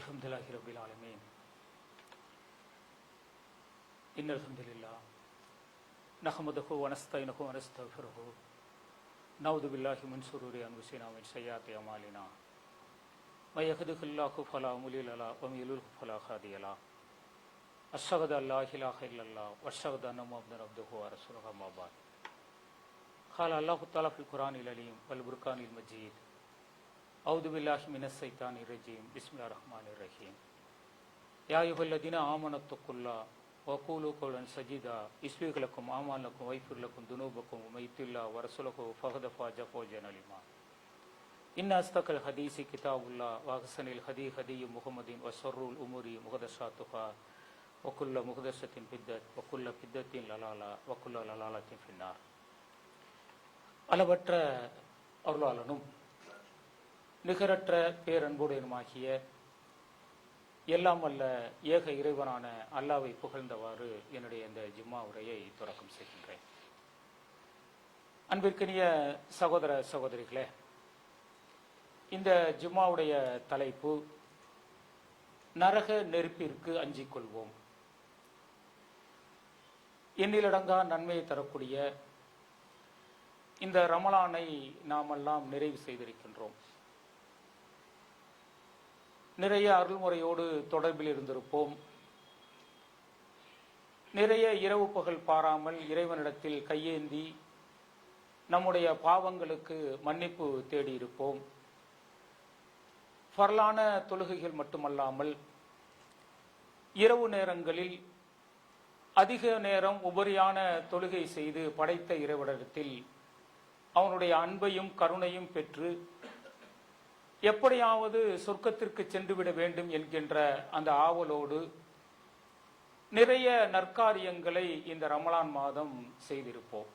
அல்ஹம்துலில்லாஹி ரப்பில் ஆலமீன். இன்னல் ஹம்துலில்லாஹ் நஹ்மதுஹு வ நஸ்தஈனுஹு வ நஸ்தக்ஃபிருஹு நஊது பில்லாஹி மின் ஷுரூரி அன்ஃபுஸினா வ மின் ஸய்யிஆத்தி அமாலினா மை யஹ்திஹில்லாஹு ஃபலா முலில்ல லஹு வ மை யுத்லில்ஹு ஃபலா ஹாதிய லஹு அஷ்ஹது அல்லா இலாஹா இல்லல்லாஹ் வ அஷ்ஹது அன்ன முஹம்மதன் அப்துஹு வ ரசூலுஹு அம்மா பஅத். قال الله تعالى في القرآن العليم والبرقان المجيد أعوذ بالله من الشيطان الرجيم بسم الله الرحمن الرحيم يا أيها الذين آمنوا اتقوا الله وقولوا قولا سديدا يصلح لكم أعمالكم ويغفر لكم ذنوبكم ومن يطع الله ورسوله فقد فاز فوزا عظيما إن أصدق الحديث كتاب الله وأحسن الهدي هدي محمد وشر الأمور محدثاتها وكل محدثة بدعة وكل بدعة ضلالة وكل ضلالة في النار. அளவற்ற அருளாளனும் நிகரற்ற பேரன்புடையனுமாகிய எல்லாம் வல்ல ஏக இறைவனான அல்லாஹ்வை புகழ்ந்தவாறு என்னுடைய இந்த ஜும்மா உரையை தொடக்கம் செய்கின்றேன். அன்பிற்கினிய சகோதர சகோதரிகளே, இந்த ஜும்மாவுடைய தலைப்பு நரக நெருப்பிற்கு அஞ்சிக் கொள்வோம். எண்ணிலடங்கா நன்மையை தரக்கூடிய இந்த ரமலானை நாமெல்லாம் நிறைவு செய்திருக்கின்றோம். நிறைய அருள்முறையோடு தொடர்பில் இருந்திருப்போம். நிறைய இரவு பகல் பாராமல் இறைவனிடத்தில் கையேந்தி நம்முடைய பாவங்களுக்கு மன்னிப்பு தேடியிருப்போம். ஃபர்லான தொழுகைகள் மட்டுமல்லாமல் இரவு நேரங்களில் அதிக நேரம் உபரியான தொழுகை செய்து படைத்த இறைவனிடத்தில் அவனுடைய அன்பையும் கருணையும் பெற்று எப்படியாவது சொர்க்கத்திற்கு சென்றுவிட வேண்டும் என்கின்ற அந்த ஆவலோடு நிறைய நற்காரியங்களை இந்த ரமலான் மாதம் செய்திருப்போம்.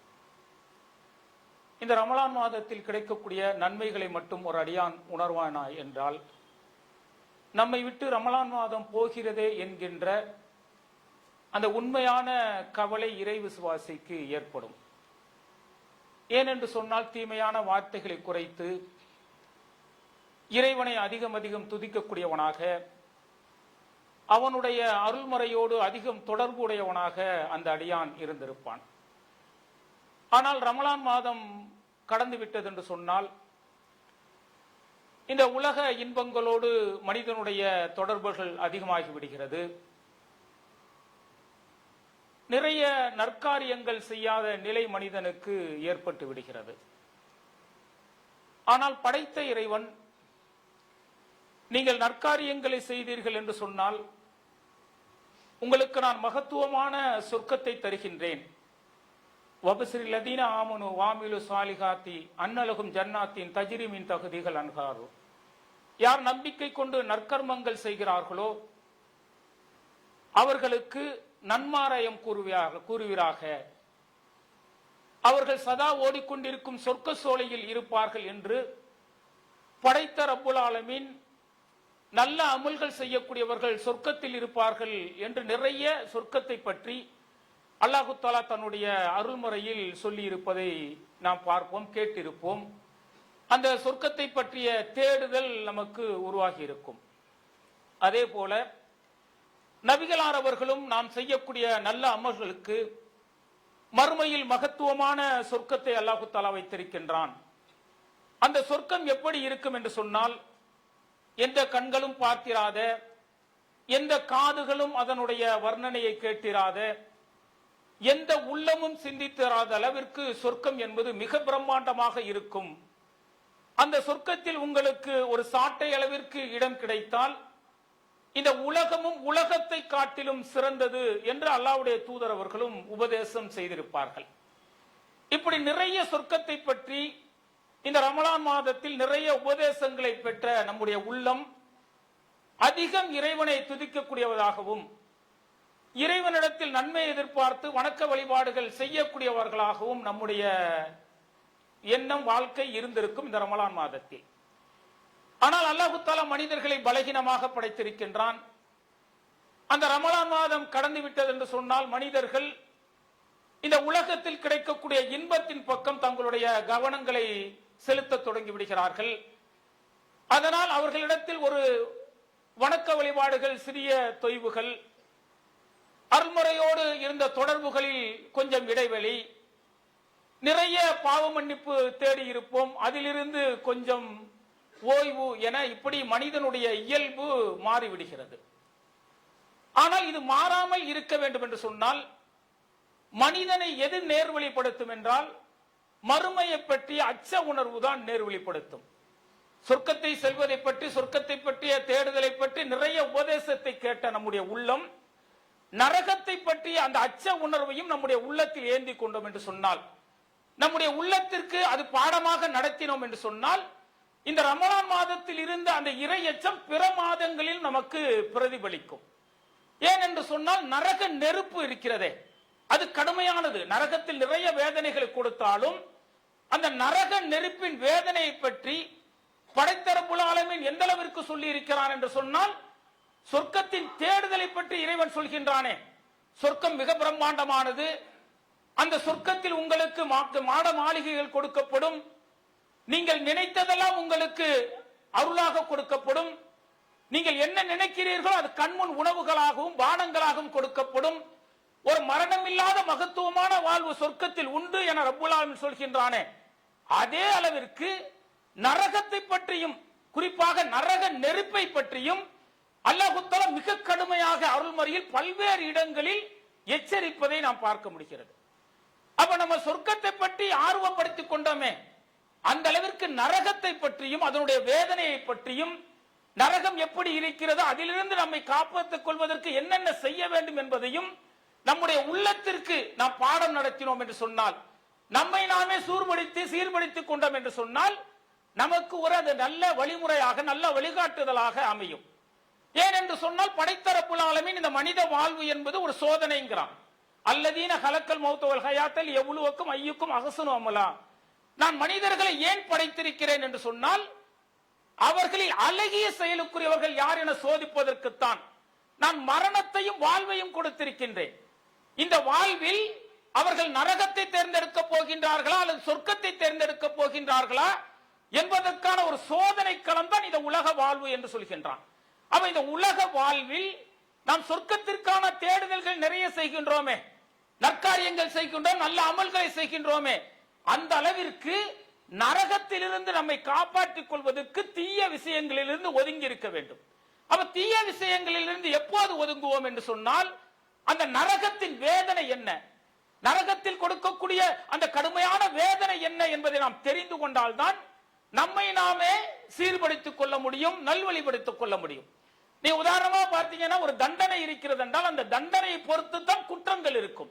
இந்த ரமலான் மாதத்தில் கிடைக்கக்கூடிய நன்மைகளை மட்டும் ஒரு அடியான் உணர்வானா என்றால், நம்மை விட்டு ரமலான் மாதம் போகிறதே என்கின்ற அந்த உண்மையான கவலை இறை விசுவாசிக்கு ஏற்படும். ஏனென்று சொன்னால், தீமையான வார்த்தைகளை குறைத்து இறைவனை அதிகம் அதிகம் துதிக்கக்கூடியவனாக, அவனுடைய அருள்முறையோடு அதிகம் தொடர்புடையவனாக அந்த அடியான் இருந்திருப்பான். ஆனால் ரமலான் மாதம் கடந்து விட்டது என்று சொன்னால், இந்த உலக இன்பங்களோடு மனிதனுடைய தொடர்புகள் அதிகமாகி விடுகிறது. நிறைய நற்காரியங்கள் செய்யாத நிலை மனிதனுக்கு ஏற்பட்டு விடுகிறது. ஆனால் படைத்த இறைவன், நீங்கள் நற்காரியங்களை செய்தீர்கள் என்று சொன்னால் உங்களுக்கு நான் மகத்துவமான சொர்க்கத்தை தருகின்றேன். வபஸ்ரில் லதீன ஆமனு வாமிலு சாலிகாத்தி அன்னலகும் ஜன்னாத்தின் தஜ்ரி மின் தஹ்திகள் அன்ஹாரு. யார் நம்பிக்கை கொண்டு நற்கர்மங்கள் செய்கிறார்களோ அவர்களுக்கு நன்மாராயம் கூறுவீராக, அவர்கள் சதா ஓடிக்கொண்டிருக்கும் சொர்க்க சோலையில் இருப்பார்கள் என்று படைத்த ரப்புல் ஆலமீன் நல்ல அமல்கள் செய்யக்கூடியவர்கள் சொர்க்கத்தில் இருப்பார்கள் என்று நிறைய சொர்க்கத்தை பற்றி அல்லாஹு தஆலா தன்னுடைய அருள்முறையில் சொல்லி இருப்பதை நாம் பார்ப்போம், கேட்டிருப்போம். அந்த சொர்க்கத்தை பற்றிய தேடுதல் நமக்கு உருவாகி இருக்கும். அதே போல நபிகளார் அவர்களும் நாம் செய்யக்கூடிய நல்ல அமல்களுக்கு மறுமையில் மகத்துவமான சொர்க்கத்தை அல்லாஹு தஆலா வைத்திருக்கின்றான். அந்த சொர்க்கம் எப்படி இருக்கும் என்று சொன்னால், எந்த கண்களும் பார்த்திராத, எந்த காதுகளும் அதனுடைய வர்ணனையை கேட்டிராத, எந்த உள்ளமும் சிந்தித்திராத அளவிற்கு சொர்க்கம் என்பது மிக பிரம்மாண்டமாக இருக்கும். அந்த சொர்க்கத்தில் உங்களுக்கு ஒரு சாட்டை அளவிற்கு இடம் கிடைத்தால் இந்த உலகமும் உலகத்தை காட்டிலும் சிறந்தது என்று அல்லாஹ்வுடைய தூதர் அவர்களும் உபதேசம் செய்திருப்பார்கள். இப்படி நிறைய சொர்க்கத்தை பற்றி இந்த ரமலான் மாதத்தில் நிறைய உபதேசங்களை பெற்ற நம்முடைய உள்ளம் அதிகம் இறைவனை துதிக்கக்கூடியவதாகவும், இறைவனிடத்தில் நன்மை எதிர்பார்த்து வணக்க வழிபாடுகள் செய்யக்கூடியவர்களாகவும் நம்முடைய எண்ணம், வாழ்க்கை இருந்திருக்கும் இந்த ரமலான் மாதத்தில். ஆனால் அல்லாஹு தஆலா மனிதர்களை பலகீனமாக படைத்திருக்கின்றான். அந்த ரமலான் மாதம் கடந்து விட்டது என்று சொன்னால் மனிதர்கள் இந்த உலகத்தில் கிடைக்கக்கூடிய இன்பத்தின் பக்கம் தங்களுடைய கவனங்களை செலுத்த தொடங்கி விடுகிறார்கள். அதனால் அவர்களிடத்தில் ஒரு வணக்க வழிபாடுகள், சிறிய தொய்வுகள், அருள்முறையோடு இருந்த தொடர்புகளில் கொஞ்சம் இடைவெளி, நிறைய பாவ மன்னிப்பு தேடி இருப்போம், அதிலிருந்து கொஞ்சம் ஓய்வு என இப்படி மனிதனுடைய இயல்பு மாறிவிடுகிறது. ஆனால் இது மாறாமல் இருக்க வேண்டும் என்று சொன்னால் மனிதனை எது நேர்வழிப்படுத்தும் என்றால் மறுமையை பற்றிய அச்ச உணர்வு தான் நேர்வழிப்படுத்தும். சொர்க்கத்தை செல்வதை பற்றி, சொர்க்கத்தை பற்றிய தேடுதலை பற்றி நிறைய உபதேசத்தை கேட்ட நம்முடைய உள்ளம் நரகத்தை பற்றிய அந்த அச்ச உணர்வையும் நம்முடைய உள்ளத்தில் ஏந்தி கொண்டோம் என்று சொன்னால், நம்முடைய உள்ளத்திற்கு அது பாடமாக நடத்தினோம் என்று சொன்னால், இந்த ரமலான் மாதத்தில் இருந்த அந்த இறை அச்சம் பிற மாதங்களில் நமக்கு பிரதிபலிக்கும். ஏன் என்று சொன்னால் நரக நெருப்பு இருக்கிறதே அது கடுமையானது. நரகத்தில் நிறைய வேதனைகளை கொடுத்தாலும் அந்த நரக நெருப்பின் வேதனையை பற்றி படைத்த ரப்புல் ஆலமீன் எந்த அளவிற்கு சொல்லி இருக்கிறான் என்று சொன்னால், சொர்க்கத்தின் தேடுதலை பற்றி இறைவன் சொல்கின்றானே, சொர்க்கம் மிக பிரம்மாண்டமானது, அந்த சொர்க்கத்தில் உங்களுக்கு மாட மாளிகைகள் கொடுக்கப்படும், நீங்கள் நினைத்ததெல்லாம் உங்களுக்கு அருளாக கொடுக்கப்படும், நீங்கள் என்ன நினைக்கிறீர்களோ அது கண்முன் உணவுகளாகவும் பானங்களாகவும் கொடுக்கப்படும், ஒரு மரணமில்லாத மகத்துவமான வாழ்வு சொர்க்கத்தில் உண்டு என ரப்புல் ஆலமீன் சொல்கின்றானே, அதே அளவிற்கு நரகத்தை பற்றியும் குறிப்பாக நரக நெருப்பை பற்றியும் அல்லாஹ் தஆலா மிக கடுமையாக அருள்மறையில் பல்வேறு இடங்களில் எச்சரிப்பதை நாம் பார்க்க முடிகிறது. அப்ப நம்ம சொர்க்கத்தை பற்றி ஆர்வப்படுத்திக் கொண்டோமே, அந்த அளவிற்கு நரகத்தை பற்றியும் அதனுடைய வேதனையை பற்றியும், நரகம் எப்படி இருக்கிறதோ அதிலிருந்து நம்மை காப்பாற்றிக் கொள்வதற்கு என்னென்ன செய்ய வேண்டும் என்பதையும் நம்முடைய உள்ளத்திற்கு நாம் பாடம் நடத்தினோம் என்று சொன்னால், நம்மை நாமே சீர்படுத்திக் கொண்டோம் என்று சொன்னால், நமக்கு ஒரு அது நல்ல வழிமுறையாக நல்ல வழிகாட்டுதலாக அமையும். ஏன் என்று சொன்னால் படைத்த ரப்புல் ஆலமீன் இந்த மனித வாழ்வு என்பது ஒரு சோதனைங்கிறான். அல்லதீன ஹலக்கல் மௌத வல் ஹயாத்தல் யப்லுவக்கும் அய்யுக்கும் அஹ்ஸனு அமலா. நான் மனிதர்களை ஏன் படைத்திருக்கிறேன் என்று சொன்னால், அவர்களில் அழகிய செயலுக்குரியவர்கள் யார் என சோதிப்பதற்குத்தான் நான் மரணத்தையும் வாழ்வையும் கொடுத்திருக்கின்றேன். இந்த வாழ்வில் அவர்கள் நரகத்தை தேர்ந்தெடுக்க போகின்றார்களா அல்லது சொர்க்கத்தை தேர்ந்தெடுக்க போகின்றார்களா என்பதற்கான ஒரு சோதனை களம் தான் இந்த உலக வாழ்வு என்று சொல்கின்றான். அப்ப இந்த உலக வாழ்வில் நாம் சொர்க்கத்திற்கான தேடுதல்கள் நிறைய செய்கின்றோமே, நற்காரியங்கள் செய்கின்றோம், நல்ல அமல்களை செய்கின்றோமே, அந்த அளவிற்கு நரகத்திலிருந்து நம்மை காப்பாற்றிக் கொள்வதற்கு தீய விஷயங்களிலிருந்து ஒதுங்கி இருக்க வேண்டும். அப்ப தீய விஷயங்களிலிருந்து எப்போது ஒதுங்குவோம் என்று சொன்னால், அந்த நரகத்தின் வேதனை என்ன, நரகத்தில் கொடுக்கக்கூடிய அந்த கடுமையான வேதனை என்ன என்பதை நாம் தெரிந்து கொண்டால்தான் நம்மை நாமே சீர்படுத்திக் கொள்ள முடியும், நல்வழிப்படுத்திக் கொள்ள முடியும். நீ உதாரணமா பார்த்தீங்கன்னா ஒரு தண்டனை இருக்கிறது என்றால் அந்த தண்டனையை பொறுத்து தான் குற்றங்கள் இருக்கும்.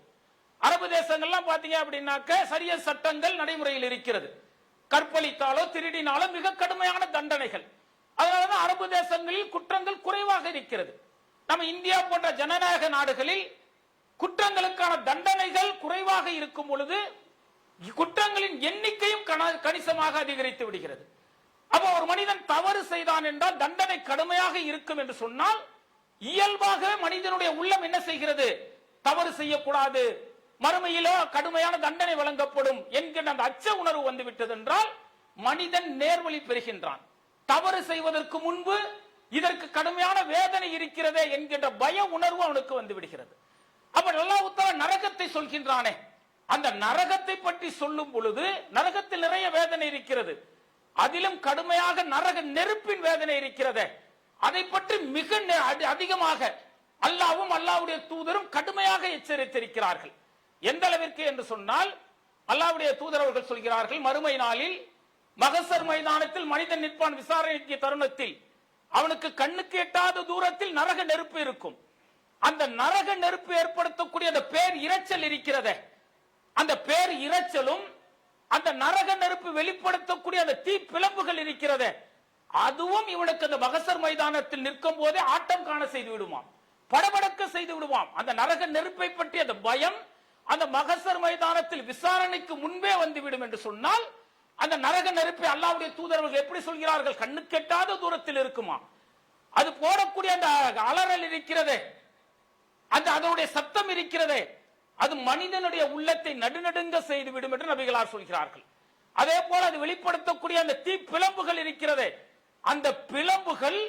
அரபு தேசங்கள்லாம் பாத்தீங்க அப்படின்னாக்க சரிய சட்டங்கள் நடைமுறையில் இருக்கிறது. கற்பழித்தாலோ திருடினாலோ மிக கடுமையான தண்டனைகள். அதனாலதான் அரபு தேசங்களில் குற்றங்கள் குறைவாக இருக்கிறது. நம்ம இந்தியா போன்ற ஜனநாயக நாடுகளில் குற்றங்களுக்கான தண்டனைகள் குறைவாக இருக்கும் பொழுது குற்றங்களின் எண்ணிக்கையும் கணிசமாக அதிகரித்து விடுகிறது. அப்ப ஒரு மனிதன் தவறு செய்தான் என்றால் தண்டனை கடுமையாக இருக்கும் என்று சொன்னால், இயல்பாக மனிதனுடைய உள்ளம் என்ன செய்கிறது, தவறு செய்யக்கூடாது, மறுமையிலோ கடுமையான தண்டனை வழங்கப்படும் என்கிற அந்த அச்ச உணர்வு வந்துவிட்டது என்றால் மனிதன் நேர்வழி பெறுகின்றான். தவறு செய்வதற்கு முன்பு இதற்கு கடுமையான வேதனை இருக்கிறதே என்கின்ற பய உணர்வு அவனுக்கு வந்து விடுகிறது. அப்ப அல்லாஹ் தஆலா நரகத்தை சொல்கின்றானே, அந்த நரகத்தை பற்றி சொல்லும் பொழுது நரகத்தில் நிறைய வேதனை இருக்கிறது, அதிலும் கடுமையாக நரக நெருப்பின் வேதனை இருக்கிறது. அதை பற்றி மிக அதிகமாக அல்லாஹ்வும் அல்லாஹ்வுடைய தூதரும் கடுமையாக எச்சரித்திருக்கிறார்கள். எந்த அளவிற்கு என்று சொன்னால், அல்லாஹ்வுடைய தூதர் அவர்கள் சொல்கிறார்கள், மறுமை நாளில் மகசர் மைதானத்தில் மனிதன் நிற்பான் விசாரணைக்கு தருணத்தில் அவனுக்கு கண்ணுக்கு எட்டாத தூரத்தில் நரக நெருப்பு இருக்கும். அந்த நரக நெருப்பு ஏற்படுத்தக்கூடிய அந்த பேர் இரைச்சல் இருக்கிறதே, அந்த பேர் இரைச்சலும் அந்த நரக நெருப்பு வெளிப்படுத்தக்கூடிய அந்த தீ பிளம்புகள் இருக்கிறதே, அதுவும் இவனுக்கு அந்த மகசர் மைதானத்தில் நிற்கும் போதே ஆட்டம் காண செய்து விடுவான், படபடக்க செய்து விடுவான். அந்த நரக நெருப்பை பற்றி அந்த பயம் அந்த மகசர் மைதானத்தில் விசாரணைக்கு முன்பே வந்துவிடும் என்று சொன்னால், அந்த நரக நெருப்பை அல்லாஹ்வுடைய தூதர்கள் எப்படி சொல்கிறார்கள், கண்ணுக்கெட்டாத தூரத்தில் இருக்குமா. அது போடக்கூடிய அந்த அலறல் இருக்கிறதே, அந்த அதனுடைய சத்தம் இருக்கிறதே, அது மனிதனுடைய உள்ளத்தை நடுநடுங்க செய்துவிடும் என்று நபிகளார் சொல்கிறார்கள். அதே போல அது வெளிப்படுத்தக்கூடிய அந்த தீ பிளம்புகள் இருக்கிறதே, அந்த பிளம்புகள்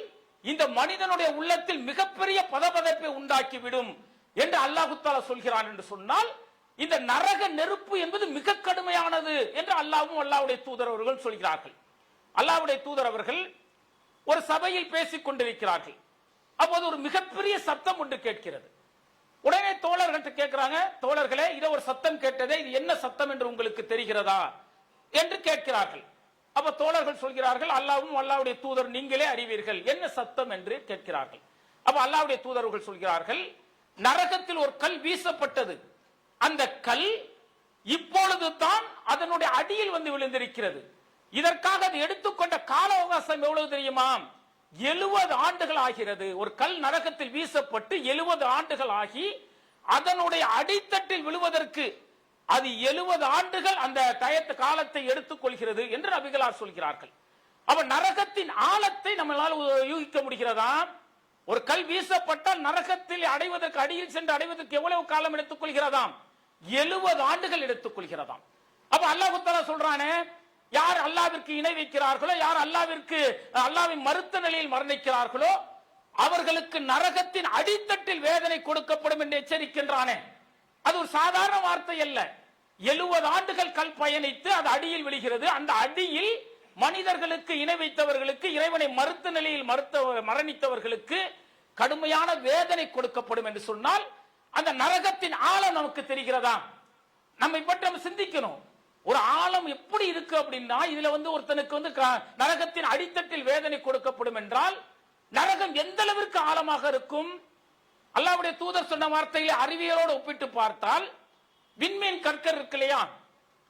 இந்த மனிதனுடைய உள்ளத்தில் மிகப்பெரிய பதபதப்பை உண்டாக்கிவிடும் என்று அல்லாஹு தஆலா சொல்கிறான் என்று சொன்னால், இந்த நரக நெருப்பு என்பது மிக கடுமையானது என்று அல்லாஹ்வும் அல்லாஹ்வுடைய தூதர் அவர்கள் சொல்கிறார்கள். அல்லாஹ்வுடைய தூதர் அவர்கள் ஒரு சபையில் பேசிக் கொண்டிருக்கிறார்கள். அப்போது ஒரு மிகப்பெரிய சத்தம் ஒன்று கேட்கிறது. உடனே தோழர்கள்ட்ட கேட்கிறாங்க, தோழர்களே, இத ஒரு சத்தம் கேட்டதே, இது என்ன சத்தம் என்று உங்களுக்கு தெரிகிறதா என்று கேட்கிறார்கள். அப்ப தோழர்கள் சொல்கிறார்கள், அல்லாஹ்வும் அல்லாஹ்வுடைய தூதர் நீங்களே அறிவீர்கள், என்ன சத்தம் என்று கேட்கிறார்கள். அப்ப அல்லாஹ்வுடைய தூதர்கள் சொல்கிறார்கள், நரகத்தில் ஒரு கல் வீசப்பட்டது, அந்த கல் இப்பொழுது தான் அதனுடைய அடியில் வந்து விழுந்திருக்கிறது. இதற்காக அது எடுத்துக்கொண்ட கால அவகாசம் எவ்வளவு தெரியுமா? 70 ஆண்டுகள் ஆகிறது. ஒரு கல் நரகத்தில் வீசப்பட்டு 70 ஆண்டுகள் ஆகி அதனுடைய அடித்தட்டில் விழுவதற்கு அது 70 ஆண்டுகள் அந்த காலத்தை எடுத்துக் கொள்கிறது என்று நபிகளார் சொல்கிறார்கள். அப்ப நரகத்தின் ஆழத்தை நம்மளால் யூகிக்க முடிகிறதா? ஒரு கல் வீசப்பட்டால் நரகத்தில் அடைவதற்கு, அடியில் சென்று அடைவதற்கு எவ்வளவு காலம் எடுத்துக் கொள்கிறதாம்? 70 ஆண்டுகள் எடுத்துக் கொள்கிறதாம். அப்ப அல்லாஹ் தஆலா சொல்றானே, யார் அல்லாஹ்விற்கு இணை வைக்கிறார்களோ, யார் அல்லாஹ்வை மறுத்த நிலையில் மரணிக்கிறார்களோ அவர்களுக்கு நரகத்தின் அடித்தட்டில் வேதனை கொடுக்கப்படும் என்று எச்சரிக்கின்றானே. அது ஒரு சாதாரண வார்த்தை அல்ல. 70 ஆண்டுகள் கல் பயணித்து அது அடியில் விழுகிறது. அந்த அடியில் மனிதர்களுக்கு இணை வைத்தவர்களுக்கு, இறைவனை மறுத்த நிலையில் மரணித்தவர்களுக்கு கடுமையான வேதனை கொடுக்கப்படும் என்று சொன்னால், அந்த நரகத்தின் ஆழம் நமக்கு தெரிகிறதா? நம்மை பற்றி நம்ம சிந்திக்கணும். ஒரு ஆழம் எப்படி இருக்கு அப்படின்னா, இதுல ஒருத்தனுக்கு நரகத்தின் அடித்தட்டில் வேதனை கொடுக்கப்படும் என்றால் நரகம் எந்த அளவிற்கு ஆழமாக இருக்கும்? அல்லாஹ்வுடைய தூதர் சொன்ன வார்த்தைகளை அறிவியலோடு ஒப்பிட்டு பார்த்தால், விண்மீன் கற்கர் இருக்கு இல்லையா,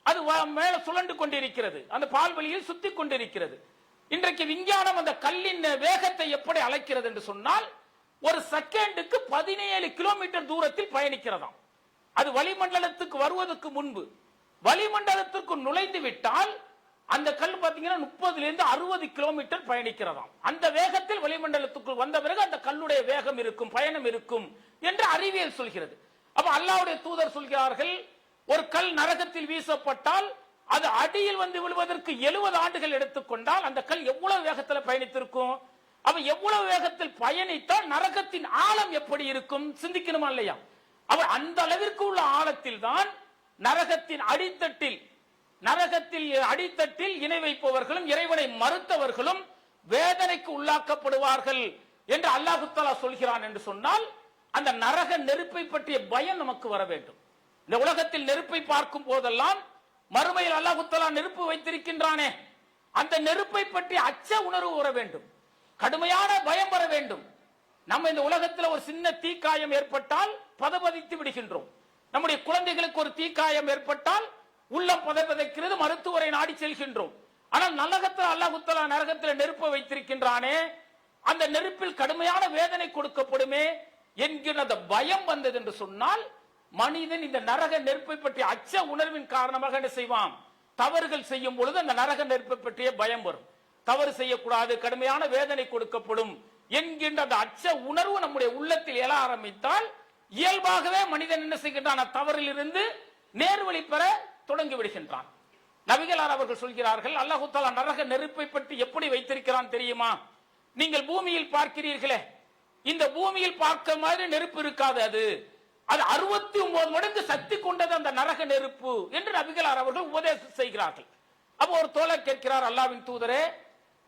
அது மேல சுழண்டு கொண்டிருக்கிறது, அந்த பால்வெளியில் சுத்தி கொண்டிருக்கிறது. இன்றைக்கு விஞ்ஞானம் அந்த கல்லின் வேகத்தை எப்படி அழைக்கிறது என்று சொன்னால், ஒரு செகண்டுக்கு 17 கிலோமீட்டர் தூரத்தில் பயணிக்கிறதாம். அது வளிமண்டலத்துக்கு வருவதற்கு முன்பு. வளிமண்டலத்திற்கு நுழைந்து விட்டால் அந்த கல் பாத்தீங்கன்னா 30 to 60 கிலோமீட்டர் பயணிக்கிறதாம். அந்த வேகத்தில் வளிமண்டலத்துக்குள் வந்த பிறகு அந்த கல்லுடைய வேகம் இருக்கும், பயணம் இருக்கும் என்று அறிவியல் சொல்கிறது. அப்ப அல்லாஹ்வுடைய தூதர் சொல்கிறார்கள், ஒரு கல் நரகத்தில் வீசப்பட்டால் அது அடியில் வந்து விழுவதற்கு 70 ஆண்டுகள் எடுத்துக்கொண்டால் அந்த கல் எவ்வளவு வேகத்தில் பயணித்திருக்கும்? அவ எவ்வளவு வேகத்தில் பயணித்தால் நரகத்தின் ஆழம் எப்படி இருக்கும்? சிந்திக்கணுமா இல்லையா? அவர் அந்த அளவிற்கு உள்ள ஆழத்தில் தான் நரகத்தின் அடித்தட்டில் இணை வைப்பவர்களும் இறைவனை மறுத்தவர்களும் வேதனைக்கு உள்ளாக்கப்படுவார்கள் என்று அல்லாஹ் தஆலா சொல்கிறான் என்று சொன்னால், அந்த நரக நெருப்பை பற்றிய பயம் நமக்கு வர வேண்டும். இந்த உலகத்தில் நெருப்பை பார்க்கும் போதெல்லாம் மறுமையில் அல்லாஹ் தஆலா நெருப்பு வைத்திருக்கின்றானே, அந்த நெருப்பை பற்றி அச்ச உணர்வு வர வேண்டும், கடுமையான பயம் வர வேண்டும். நம்ம இந்த உலகத்தில் ஒரு சின்ன தீக்காயம் ஏற்பட்டால் பதபதித்து விடுகின்றோம். நம்முடைய குழந்தைகளுக்கு ஒரு தீக்காயம் ஏற்பட்டால் உள்ளம் பதபதைக்கிறது, மருத்துவரை நாடி செல்கின்றோம். ஆனால் நரகத்தில் அல்லாஹ் தஆலா நரகத்தில் நெருப்பை வைத்திருக்கின்றானே, அந்த நெருப்பில் கடுமையான வேதனை கொடுக்கப்படுமே என்கிற அந்த பயம் வந்தது என்று சொன்னால், மனிதன் இந்த நரக நெருப்பை பற்றிய அச்ச உணர்வின் காரணமாக என்ன செய்வான்? தவறுகள் செய்யும் பொழுது அந்த நரக நெருப்பை பற்றிய பயம் வரும். தவறு செய்யக்கூடாது, கடுமையான வேதனை கொடுக்கப்படும் என்கின்ற அந்த அச்ச உணர்வு நம்முடைய உள்ளத்தில் எழ ஆரம்பித்தால் இயல்பாகவே மனிதன் என்ன செய்கின்றான்? தவறில் இருந்து நேர்வழி பெற தொடங்கி விடுகின்றான். நபிகளார் அவர்கள் சொல்கிறார்கள், அல்லாஹ் தஆலா நரக நெருப்பை பற்றி எப்படி வைத்திருக்கிறான் தெரியுமா? நீங்கள் பூமியில் பார்க்கிறீர்களே, இந்த பூமியில் பார்க்க மாதிரி நெருப்பு இருக்காது. அது 69 மடங்கு சக்தி கொண்டது அந்த நரக நெருப்பு என்று நபிகளார் அவர்கள் உபதேசம் செய்கிறார்கள். அப்போ ஒரு தோழர் கேட்கிறார், அல்லாஹ்வின் தூதரே,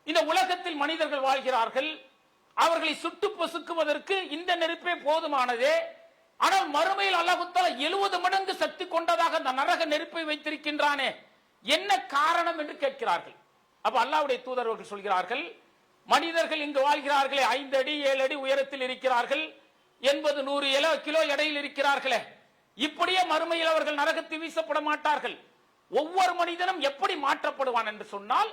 இந்த உலகத்தில் மனிதர்கள் வாழ்கிறார்கள், அவர்களை சுட்டு பொசுக்குவதற்கு இந்த நெருப்பே போதுமானதே. ஆனால் மறுமையில் அல்லாஹ் தஆலா 70 மடங்கு சக்தி கொண்டதாக அந்த நரக நெருப்பை வைத்திருக்கின்றானே, என்ன காரணம் என்று கேட்கிறார்கள். அப்ப அல்லாஹ்வுடைய தூதர்கள் சொல்கிறார்கள், மனிதர்கள் இங்கு வாழ்கிறார்களே, 5 அடி 7 அடி உயரத்தில் இருக்கிறார்கள், 80-100 கிலோ எடையில் இருக்கிறார்களே, இப்படியே மறுமையில் அவர்கள் நரகத்தில் வீசப்பட மாட்டார்கள். ஒவ்வொரு மனிதனும் எப்படி மாற்றப்படுவான் என்று சொன்னால்,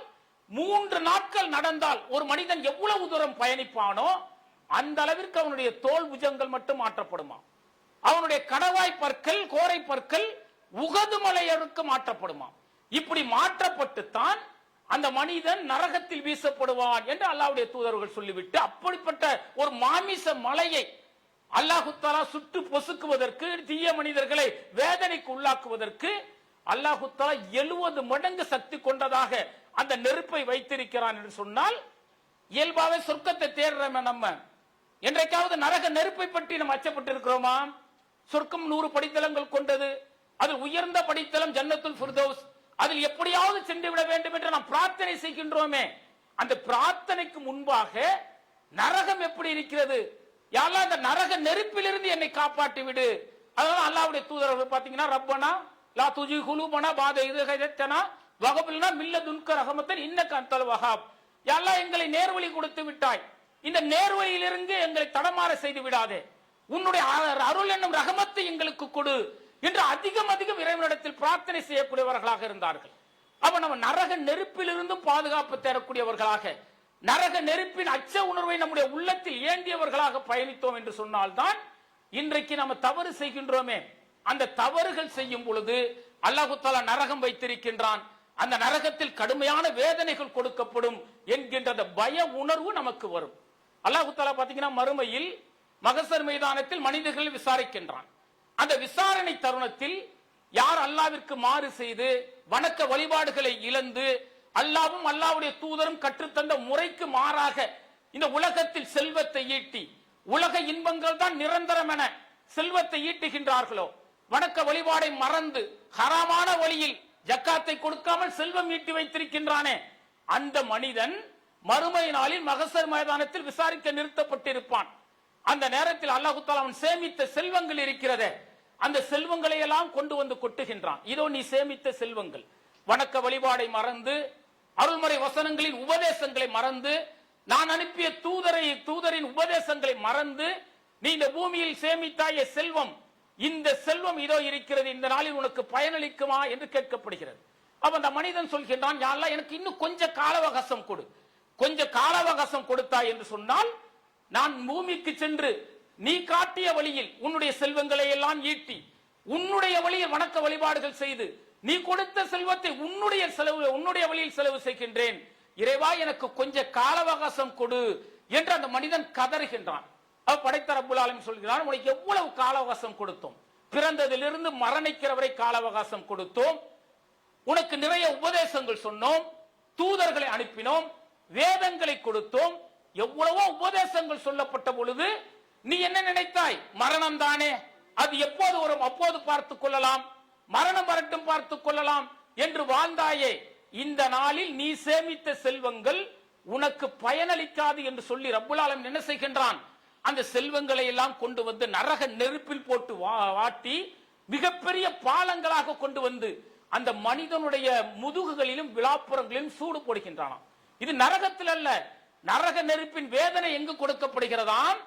3 நாட்கள் நடந்தால் ஒரு மனிதன் எவ்வளவு தூரம் பயணிப்பானோ அந்த அளவிற்கு அவனுடைய தோல் புஜங்கள் மட்டும் மாற்றப்படுமா, அவனுடைய கடவாய் பற்கள், கோரை பற்கள் உகது மலையருக்கு மாற்றப்படுமா. இப்படி மாற்றப்பட்டுத்தான் அந்த மனிதன் நரகத்தில் வீசப்படுவான் என்று அல்லாஹ்வுடைய தூதர்கள் சொல்லிவிட்டு, அப்படிப்பட்ட ஒரு மாமிச மலையை அல்லாஹ் தஆலா சுட்டு பொசுக்குவதற்கு, தீய மனிதர்களை வேதனைக்கு உள்ளாக்குவதற்கு அல்லாஹ் தஆலா 70 மடங்கு சக்தி கொண்டதாக அந்த நெருப்பை வைத்திருக்கிறான் என்று சொன்னால், இயல்பாவே சொர்க்கத்தை தேடுறோம். நம்ம என்றைக்காவது நரக நெருப்பை பற்றி நம்ம அச்சப்பட்டு இருக்கிறோமா? சொர்க்கம் 100 படித்தளங்கள் கொண்டது. அதில் உயர்ந்த படித்தளம் ஜன்னத்துல் ஃபிர்தௌஸ். அதில் எப்படியாவது சென்று விட வேண்டும் என்று நாம் பிரார்த்தனை செய்கின்றோமே, அந்த பிரார்த்தனைக்கு முன்பாக நரகம் எப்படி இருக்கிறது? யா அல்லாஹ், அந்த நரக நெருப்பிலிருந்து என்னை காப்பாற்றி விடு. அதனால அல்லாஹ்வுடைய தூதர்கள் பாத்தீங்கன்னா, ரப்பனா லா துஜி குலூபனா பாத இது ஹைதனா வகபில்னா மில்லதுன்க ரஹமத்தன் இன்னக அன்தல் வஹாப். யா அல்லாஹ், எங்களை நேர்வழி கொடுத்து விட்டாய், இந்த நேர்வழியிலிருந்து எங்களை தடமாற செய்து விடாதே, உன்னுடைய அருள் என்னும் ரஹமத்தை எங்களுக்கு கொடு என்று அதிகம் அதிகம் இறைவனிடத்தில் பிரார்த்தனை செய்யக்கூடியவர்களாக இருந்தார்கள். அப்ப நம்ம நரக நெருப்பிலிருந்தும் பாதுகாப்பு தேடக்கூடியவர்களாக, நரக நெருப்பின் அச்ச உணர்வை நம்முடைய உள்ளத்தில் ஏந்தியவர்களாக பயணித்தோம் என்று சொன்னால்தான் இன்றைக்கு நம்ம தவறு செய்கின்றோமே, அந்த தவறுகள் செய்யும் பொழுது அல்லாஹு தஆலா நரகம் வைத்திருக்கின்றான், அந்த நரகத்தில் கடுமையான வேதனைகள் கொடுக்கப்படும் என்கின்ற பய உணர்வு நமக்கு வரும். அல்லாஹு தஆலா பாத்தீங்கன்னா மறுமையில் மகசர் மைதானத்தில் மனிதர்களை விசாரிக்கின்றான். அந்த விசாரணை தருணத்தில் யார் அல்லாவிற்கு மாறு செய்து வணக்க வழிபாடுகளை இழந்து அல்லாவும் அல்லாவுடைய தூதரும் கற்றுத்தந்த முறைக்கு மாறாக இந்த உலகத்தில் செல்வத்தை ஈட்டி, உலக இன்பங்கள் தான் நிரந்தரம் என செல்வத்தை ஈட்டுகின்றார்களோ, வணக்க வழிபாடை மறந்து ஹராமான வழியில் ஜக்காத்தை கொடுக்காமல் செல்வம் ஈட்டி வைத்திருக்கின்றானே, அந்த மனிதன் மறுமை நாளில் மகசர் மைதானத்தில் விசாரிக்க நிறுத்தப்பட்டிருப்பான். அந்த நேரத்தில் அல்லாஹ் தஆலா அவன் சேமித்த செல்வங்கள் இருக்கிறதே, அந்த செல்வங்களை எல்லாம் கொண்டு வந்து கொட்டுகின்றான். இதோ நீ சேமித்த செல்வங்கள், வணக்க வழிபாடை மறந்து, அருள்முறை வசனங்களின் உபதேசங்களை மறந்து, நான் அனுப்பிய தூதரின் உபதேசங்களை மறந்து நீ இந்த பூமியில் சேமித்தாய செல்வம், இந்த செல்வம் இதோ இருக்கிறது, இந்த நாளில் உனக்கு பயனளிக்குமா என்று கேட்கப்படுகிறது. அப்ப அந்த மனிதன் சொல்கின்றான், யா அல்லாஹ், எனக்கு இன்னும் கொஞ்சம் கால அவகாசம் கொடு. கொஞ்சம் கால அவகாசம் கொடுத்தாய் என்று சொன்னால் நான் பூமிக்கு சென்று நீ காட்டிய வழியில் உன்னுடைய செல்வங்களை எல்லாம் ஈட்டி, உன்னுடைய வழியில் வணக்க வழிபாடுகள் செய்து, நீ கொடுத்த செல்வத்தை உன்னுடைய வழியில் செலவு செய்கின்றேன். இறைவா, எனக்கு கொஞ்சம் கால அவகாசம் கொடு என்று அந்த மனிதன் கதறுகின்றான். படைத்த ரப்புல் ஆலமீன் சொல்கிறான், உனக்கு எவ்வளவு கால அவகாசம் கொடுத்தோம்? பிறந்ததிலிருந்து மரணிக்கிற வரை கால அவகாசம் கொடுத்தோம். உனக்கு நிறைய உபதேசங்கள் சொன்னோம், தூதர்களை அனுப்பினோம், வேதங்களை கொடுத்தோம். எவ்வளவோ உபதேசங்கள் சொல்லப்பட்ட பொழுது நீ என்ன நினைத்தாய்? மரணம் தானே, அது எப்போது வரும், அப்போது பார்த்துக் கொள்ளலாம், மரணம் வரட்டும் பார்த்துக் கொள்ளலாம் என்று வாழ்ந்தாயே. இந்த நாளில் நீ சேமித்த செல்வங்கள் உனக்கு பயனளிக்காது என்று சொல்லி ரப்புல் ஆலமீன் என்ன செய்கின்றான்? அந்த செல்வங்களை எல்லாம் கொண்டு வந்து நரக நெருப்பில் போட்டு வாட்டி மிகப்பெரிய பாலங்களாக கொண்டு வந்து அந்த மனிதனுடைய முதுகுகளிலும் விழாப்புறங்களிலும் சூடு போடுகின்றானாம். இது நரகத்தில் அல்ல, நரக நெருப்பின் வேதனை எங்கு கொடுக்கப்படுகிறதாம்?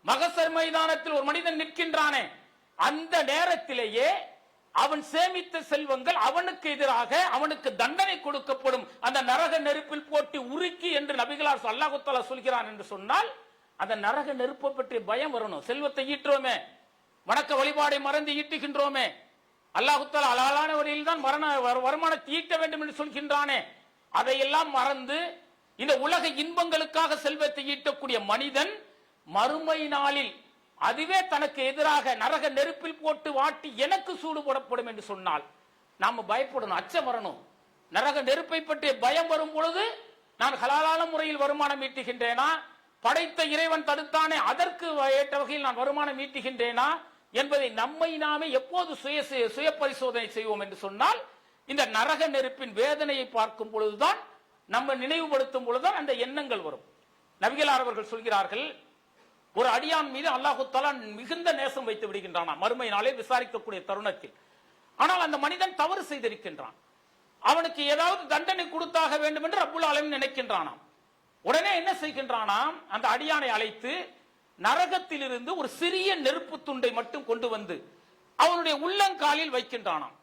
மகசர் மைதானத்தில் ஒரு மனிதன் நிற்கின்றானே, அந்த நேரத்திலேயே அவன் சேமித்த செல்வங்கள் அவனுக்கு எதிராக அவனுக்கு தண்டனை கொடுக்கப்படும், அந்த நரக நெருப்பில் போட்டு உருக்கி என்று நபிகளார் அல்லாஹ் தஆலா சொல்கிறான் என்று சொன்னால், அந்த நரக நெருப்பை பற்றி பயம் வரணும். செல்வத்தை ஈட்டுறோமே, வணக்க வழிபாடை மறந்து ஈட்டுகின்றோமே, அல்லாஹ் தஆலா ஹலாலான வழியில் தான் வருமானத்தை ஈட்ட வேண்டும் என்று சொல்கின்றானே, அதையெல்லாம் மறந்து இந்த உலக இன்பங்களுக்காக செல்வத்தை ஈட்டக்கூடிய மனிதன் மறுமை நாளில் அதுவே தனக்கு எதிராக நரக நெருப்பில் போட்டு வாட்டி எனக்கு சூடு போடப்படும் என்று சொன்னால் நாம பயப்படணும், அச்சம் வரணும். நரக நெருப்பை பற்றிய பயம் வரும் பொழுது நான் ஹலாலான முறையில் வருமானம் ஈட்டுகின்றேனா, படைத்த இறைவன் தடுத்தானே அதற்கு ஏற்ற வகையில் நான் வருமானம் ஈட்டுகின்றேனா என்பதை நம்மை நாமே எப்போது சுய பரிசோதனை செய்வோம் என்று சொன்னால், இந்த நரக நெருப்பின் வேதனையை பார்க்கும் பொழுதுதான், நம்ம நினைவுபடுத்தும் பொழுதுதான் அந்த எண்ணங்கள் வரும். நபிகளார் அவர்கள் சொல்கிறார்கள், ஒரு அடியான் மீது அல்லாஹ் தஆலா மிகுந்த நேசம் வைத்து விடுகின்றான் மறுமை நாளே விசாரிக்கக்கூடிய தருணத்தில். ஆனால் அந்த மனிதன் தவறு செய்திருக்கின்றான், அவனுக்கு ஏதாவது தண்டனை கொடுத்தாக வேண்டும் என்று ரப்புல் ஆலமீன் நினைக்கின்றானாம். உடனே என்ன செய்கின்றானாம்? அந்த அடியானை அழைத்து நரகத்திலிருந்து ஒரு சிறிய நெருப்பு துண்டை மட்டும் கொண்டு வந்து அவனுடைய உள்ளங்காலில் வைக்கின்றானாம்.